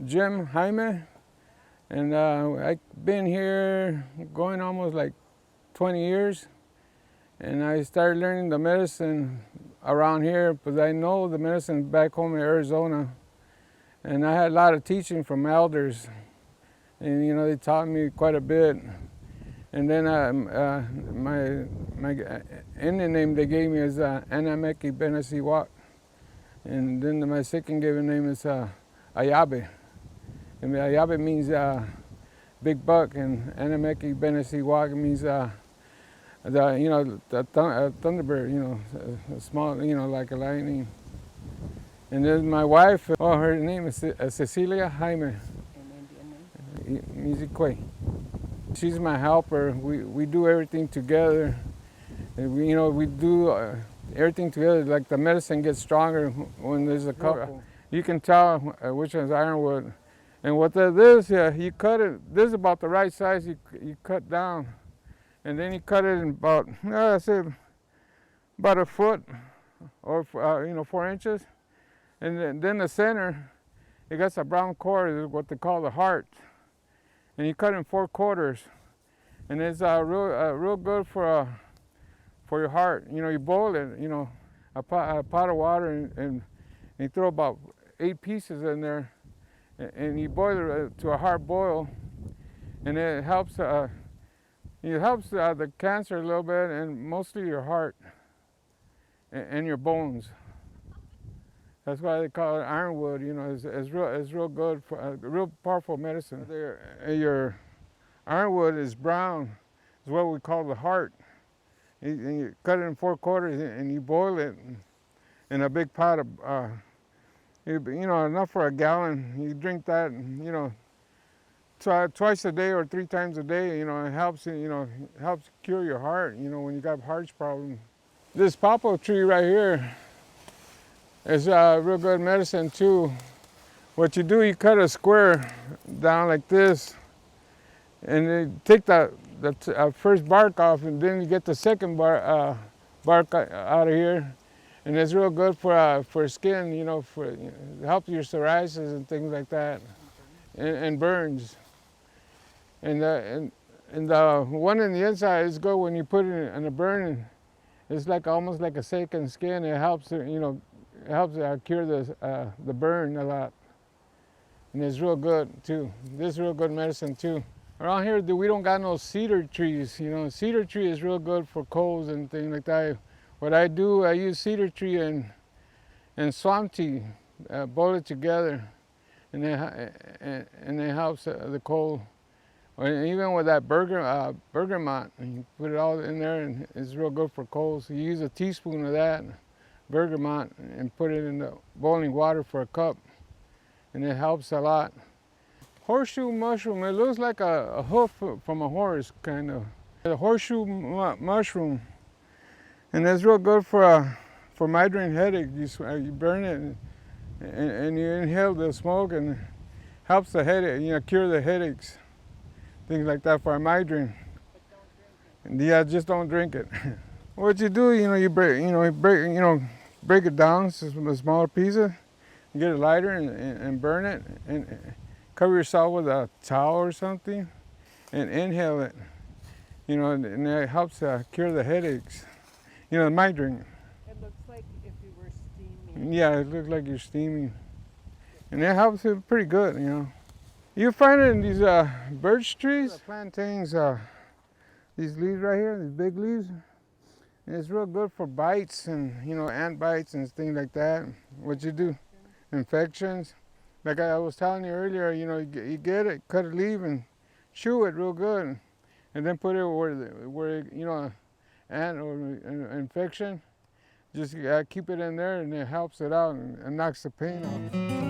Jim Jaime, and I've been here going almost like 20 years. And I started learning the medicine around here because I know the medicine back home in Arizona. And I had a lot of teaching from elders, and they taught me quite a bit. And then my Indian name they gave me is Anameki Benesiwak. And then my second given name is Ayabe. And Ayabe means big buck, and Anameki Benesiwak means the thunderbird, a small, like a lightning. And then my wife, her name is Cecilia Jaime. An Indian name? Mizikwe. She's my helper. We do everything together. And we do everything together. Like the medicine gets stronger when there's a couple. You can tell which one's ironwood. And what that is, you cut it. This is about the right size. You cut down, and then you cut it in about about a foot, or 4 inches. And then the center, it got a brown core, what they call the heart. And you cut it in 4 quarters. And it's real good for your heart. You boil it, a pot of water, and you throw about 8 pieces in there. And you boil it to a hard boil. And it helps the cancer a little bit, and mostly your heart and your bones. That's why they call it ironwood. It's real good for real powerful medicine. Your ironwood is brown. It's what we call the heart. And you cut it in 4 quarters, and you boil it in a big pot of enough for a gallon. You drink that, twice a day or 3 times a day. It helps. Helps cure your heart. When you got heart problems. This pawpaw tree right here. It's real good medicine too. What you do, you cut a square down like this, and you take the first bark off, and then you get the second bark out of here, and it's real good for skin. Help your psoriasis and things like that, and burns. And the one in the inside is good when you put it in a burn. It's almost like a second skin. It helps It helps cure the burn a lot, and it's real good too. This is real good medicine too. Around here, we don't got no cedar trees. Cedar tree is real good for colds and things like that. What I do, I use cedar tree and swamp tea, boil it together, and it helps the cold. Or even with that bergamot, you put it all in there, and it's real good for colds. You use a teaspoon of that bergamot and put it in the boiling water for a cup, and it helps a lot. Horseshoe mushroom, it looks like a hoof from a horse, kind of. The horseshoe mushroom, and it's real good for migraine headache. You burn it and you inhale the smoke, and it helps the headache, cure the headaches, things like that for a migraine. Yeah, just don't drink it. What you do, you break it down to smaller pieces. You get a lighter and burn it, and cover yourself with a towel or something, and inhale it. And it helps cure the headaches. The migraine. It looks like if you were steaming. Yeah, it looks like you're steaming, and it helps it pretty good. You find it in these birch trees, plantains. These leaves right here, these big leaves. And it's real good for bites and, ant bites and things like that. What you do, infections. Like I was telling you earlier, you get it, cut a leaf and chew it real good. And then put it where ant or infection. Just keep it in there, and it helps it out and knocks the pain off.